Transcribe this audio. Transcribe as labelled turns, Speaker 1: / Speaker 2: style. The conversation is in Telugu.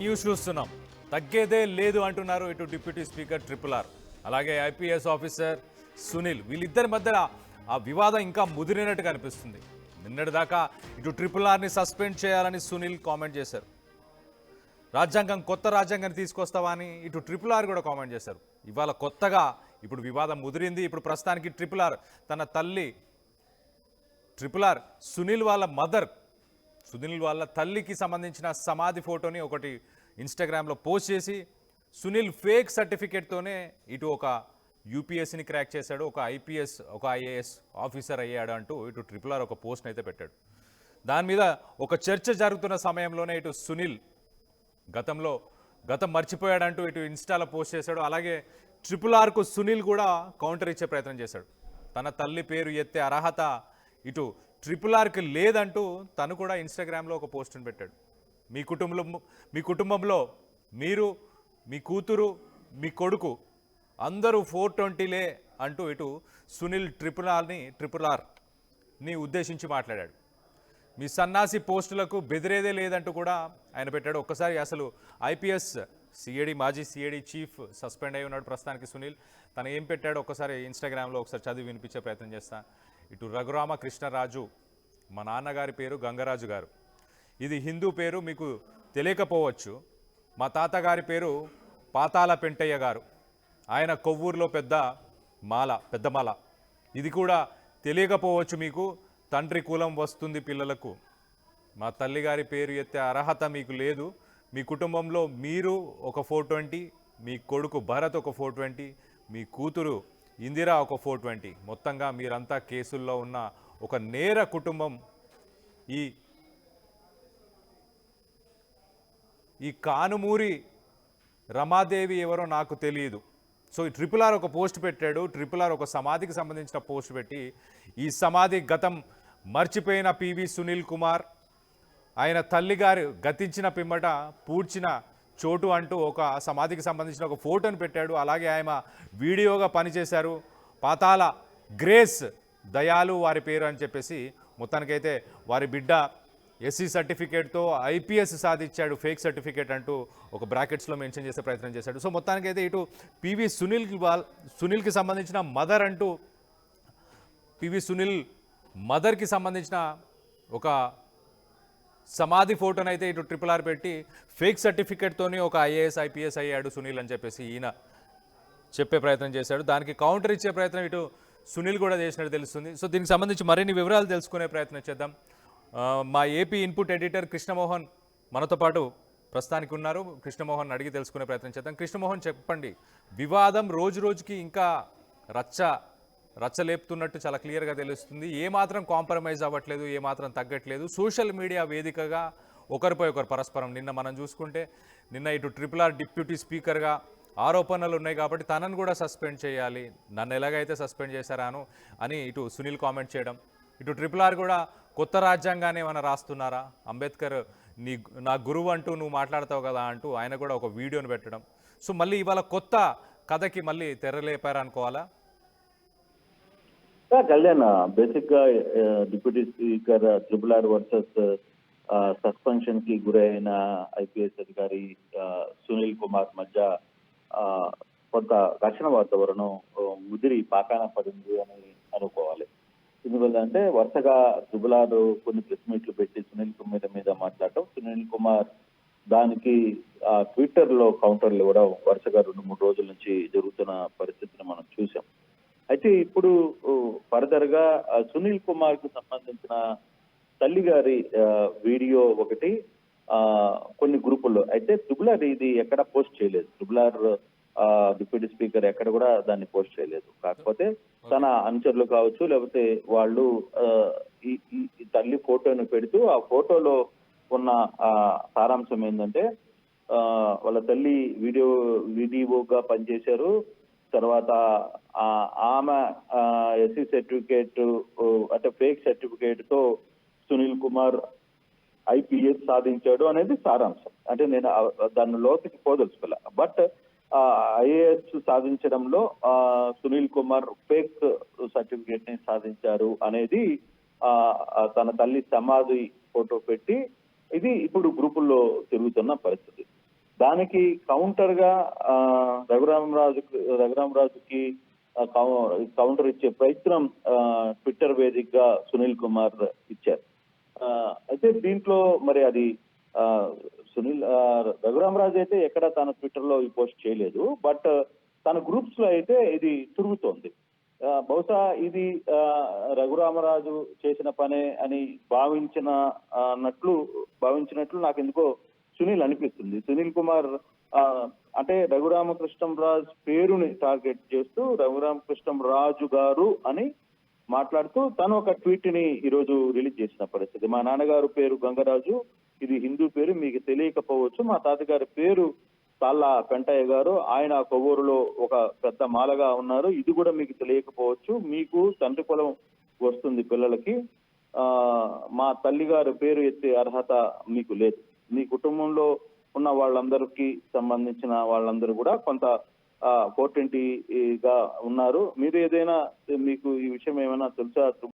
Speaker 1: న్యూస్ చూస్తున్నాం. తగ్గేదే లేదు అంటున్నారు ఇటు డిప్యూటీ స్పీకర్ ట్రిపుల్ ఆర్, అలాగే ఐపీఎస్ ఆఫీసర్ సునీల్. వీళ్ళిద్దరి మధ్య ఆ వివాదం ఇంకా ముదిరినట్టు కనిపిస్తుంది. నిన్నటిదాకా ఇటు ట్రిపుల్ ఆర్ని సస్పెండ్ చేయాలని సునీల్ కామెంట్ చేశారు. కొత్త రాజ్యాంగాన్ని తీసుకొస్తావా అని ఇటు ట్రిపుల్ ఆర్ కూడా కామెంట్ చేశారు. ఇవాళ కొత్తగా ఇప్పుడు వివాదం ముదిరింది. ఇప్పుడు ప్రస్తుతానికి ట్రిపుల్ ఆర్ తన తల్లి సునీల్ వాళ్ళ తల్లికి సంబంధించిన సమాధి ఫోటోని ఒకటి ఇన్స్టాగ్రామ్లో పోస్ట్ చేసి, సునీల్ ఫేక్ సర్టిఫికేట్తోనే ఇటు ఒక యూపీఎస్సీని క్రాక్ చేశాడు, ఒక ఐఏఎస్ ఆఫీసర్ అయ్యాడు అంటూ ఇటు ట్రిపుల్ ఆర్ ఒక పోస్ట్ని అయితే పెట్టాడు. దాని మీద ఒక చర్చ జరుగుతున్న సమయంలోనే ఇటు సునీల్ గతం మర్చిపోయాడంటూ ఇటు ఇన్స్టాలో పోస్ట్ చేశాడు. అలాగే ట్రిపుల్ ఆర్కు సునీల్ కూడా కౌంటర్ ఇచ్చే ప్రయత్నం చేశాడు. తన తల్లి పేరు ఎత్తే అర్హత ఇటు ట్రిపుల్ ఆర్కి లేదంటూ తను కూడా ఇన్స్టాగ్రామ్లో ఒక పోస్ట్ని పెట్టాడు. మీ కుటుంబంలో మీరు, మీ కూతురు, మీ కొడుకు అందరూ 420లే అంటూ ఇటు సునీల్ ట్రిపుల్ ఆర్ని ఉద్దేశించి మాట్లాడాడు. మీ సన్నాసి పోస్టులకు బెదిరేదే లేదంటూ కూడా ఆయన పెట్టాడు. ఒక్కసారి అసలు ఐపీఎస్ మాజీ సిఐడి చీఫ్ సస్పెండ్ అయి ఉన్నాడు ప్రస్తుతానికి సునీల్. తను ఏం పెట్టాడో ఒక్కసారి ఇన్స్టాగ్రామ్లో ఒకసారి చదివి వినిపించే ప్రయత్నం చేస్తా. ఇటు రఘురామ కృష్ణరాజు, మా నాన్నగారి పేరు గంగరాజు గారు. ఇది హిందూ పేరు, మీకు తెలియకపోవచ్చు. మా తాతగారి పేరు పాతాల పెంటయ్య గారు. ఆయన కొవ్వూరులో పెద్ద మాల. ఇది కూడా తెలియకపోవచ్చు మీకు. తండ్రి కులం వస్తుంది పిల్లలకు. మా తల్లిగారి పేరు ఎత్తే అర్హత మీకు లేదు. మీ కుటుంబంలో మీరు ఒక 420, మీ కొడుకు భరత్ ఒక 420, మీ కూతురు ఇందిరా ఒక 420. మొత్తంగా మీరంతా కేసుల్లో ఉన్న ఒక నేర కుటుంబం. ఈ కానుమూరి రమాదేవి ఎవరో నాకు తెలియదు. సో ఈ ట్రిపుల్ ఆర్ ఒక పోస్ట్ పెట్టాడు. ట్రిపుల్ ఆర్ ఒక సమాధికి సంబంధించిన పోస్ట్ పెట్టి, ఈ సమాధి గతం మర్చిపోయిన పివి సునీల్ కుమార్, ఆయన తల్లిగారు గతించిన పిమ్మట పూడ్చిన చోటు అంటూ ఒక సమాధికి సంబంధించిన ఒక ఫోటోని పెట్టాడు. అలాగే ఆయన వీడియోగా పనిచేశారు. పాతాల గ్రేస్ దయాలు వారి పేరు అని చెప్పేసి, మొత్తానికైతే వారి బిడ్డ ఎస్సీ సర్టిఫికేట్తో ఐపీఎస్ సాధించాడు, ఫేక్ సర్టిఫికేట్ అంటూ ఒక బ్రాకెట్స్లో మెన్షన్ చేసే ప్రయత్నం చేశాడు. సో మొత్తానికైతే ఇటు పివి సునీల్కి సంబంధించిన మదర్ అంటూ పివి సునీల్ మదర్కి సంబంధించిన ఒక సమాధి ఫోటోని అయితే ఇటు ట్రిపుల్ ఆర్ పెట్టి, ఫేక్ సర్టిఫికేట్తోనే ఒక ఐపీఎస్ అయ్యాడు సునీల్ అని చెప్పేసి ఈయన చెప్పే ప్రయత్నం చేశాడు. దానికి కౌంటర్ ఇచ్చే ప్రయత్నం ఇటు సునీల్ కూడా చేసినట్టు తెలుస్తుంది. సో దీనికి సంబంధించి మరిన్ని వివరాలు తెలుసుకునే ప్రయత్నం చేద్దాం. మా ఏపీ ఇన్పుట్ ఎడిటర్ కృష్ణమోహన్ మనతో పాటు ప్రస్తుతానికి ఉన్నారు. కృష్ణమోహన్ అడిగి తెలుసుకునే ప్రయత్నం చేద్దాం. కృష్ణమోహన్, చెప్పండి, వివాదం రోజుకి ఇంకా రచ్చలేపుతున్నట్టు చాలా క్లియర్గా తెలుస్తుంది. ఏమాత్రం కాంప్రమైజ్ అవ్వట్లేదు, ఏమాత్రం తగ్గట్లేదు. సోషల్ మీడియా వేదికగా ఒకరిపై ఒకరు పరస్పరం, నిన్న మనం చూసుకుంటే ఇటు ట్రిపుల్ ఆర్ డిప్యూటీ స్పీకర్గా ఆరోపణలు ఉన్నాయి కాబట్టి తనను కూడా సస్పెండ్ చేయాలి, నన్ను ఎలాగైతే సస్పెండ్ చేశారాను అని ఇటు సునీల్ కామెంట్ చేయడం, ఇటు ట్రిపుల్ ఆర్ కూడా కొత్త రాజ్యాంగాన్ని ఏమైనా రాస్తున్నారా, అంబేద్కర్ నా గురువు అంటూ నువ్వు మాట్లాడతావు కదా అంటూ ఆయన కూడా ఒక వీడియోని పెట్టడం. సో మళ్ళీ ఇవాళ కొత్త కథకి మళ్ళీ తెరలేపారనుకోవాలా?
Speaker 2: కళ్యాణ్, బేసిక్ గా deputy speaker triple R versus suspension కి గురైన ఐపీఎస్ అధికారి సునీల్ కుమార్ మధ్య కొంత ఘర్షణ వాతావరణం ముదిరి పాకాన పడింది అని అనుకోవాలి. ఎందుకంటే వరుసగా ట్రిపుల్ ఆర్ కొన్ని ప్రెస్ మీట్లు పెట్టి సునీల్ కుమార్ మీద మాట్లాడటం, సునీల్ కుమార్ దానికి ట్విట్టర్ లో కౌంటర్లు ఇవ్వడం వరుసగా 2-3 రోజుల నుంచి జరుగుతున్న పరిస్థితిని మనం చూసాం. అయితే ఇప్పుడు ఫర్దర్ గా సునీల్ కుమార్ కు సంబంధించిన తల్లి గారి వీడియో ఒకటి కొన్ని గ్రూపుల్లో, అయితే ట్రిపుల్ ఆర్ ఇది ఎక్కడ పోస్ట్ చేయలేదు. ట్రిపుల్ ఆర్ డిప్యూటీ స్పీకర్ ఎక్కడ కూడా దాన్ని పోస్ట్ చేయలేదు. కాకపోతే తన అనుచరులు కావచ్చు, లేకపోతే వాళ్ళు ఈ తల్లి ఫోటోను పెడుతూ ఆ ఫోటోలో ఉన్న సారాంశం ఏంటంటే, వాళ్ళ తల్లి వీడియోగా పనిచేశారు. తర్వాత ఆమె ఎస్సీ సర్టిఫికేట్ అంటే ఫేక్ సర్టిఫికేట్ తో సునీల్ కుమార్ ఐపీఎస్ సాధించాడు అనేది సారాంశం. అంటే నేను దాని లోతుకి పోదలుచుకోలే. బట్ ఐఏఎస్ సాధించడంలో సునీల్ కుమార్ ఫేక్ సర్టిఫికేట్ ని సాధించారు అనేది తన తల్లి సమాధి ఫోటో పెట్టి ఇది ఇప్పుడు గ్రూపుల్లో తిరుగుతున్న పరిస్థితి. దానికి కౌంటర్ గా రఘురామరాజుకి కౌంటర్ ఇచ్చే ప్రయత్నం ట్విట్టర్ వేదికగా సునీల్ కుమార్ ఇచ్చారు. అయితే దీంట్లో మరి అది రఘురామరాజు అయితే ఎక్కడ తన ట్విట్టర్ లో ఈ పోస్ట్ చేయలేదు. బట్ తన గ్రూప్స్ లో అయితే ఇది తిరుగుతోంది. బహుశా ఇది రఘురామరాజు చేసిన పనే అని భావించినట్లు నాకు ఎందుకో సునీల్ అనిపిస్తుంది. సునీల్ కుమార్ అంటే రఘురామకృష్ణంరాజు పేరుని టార్గెట్ చేస్తూ రఘురామకృష్ణంరాజు గారు అని మాట్లాడుతూ తను ఒక ట్వీట్ ని ఈరోజు రిలీజ్ చేసిన పరిస్థితి. మా నాన్నగారు పేరు గంగరాజు, ఇది హిందూ పేరు, మీకు తెలియకపోవచ్చు. మా తాతగారి పేరు తాళ్ళ పెంటయ్య గారు, ఆయన కొవ్వూరులో ఒక పెద్ద మాలగా ఉన్నారు, ఇది కూడా మీకు తెలియకపోవచ్చు. మీకు తండ్రి పొలం వస్తుంది పిల్లలకి, మా తల్లిగారి పేరు ఎత్తే అర్హత మీకు లేదు. మీ కుటుంబంలో ఉన్న వాళ్ళందరికీ సంబంధించిన వాళ్ళందరూ కూడా కొంత 420 గా ఉన్నారు. మీరు ఏదైనా మీకు ఈ విషయం ఏమైనా తెలుసా?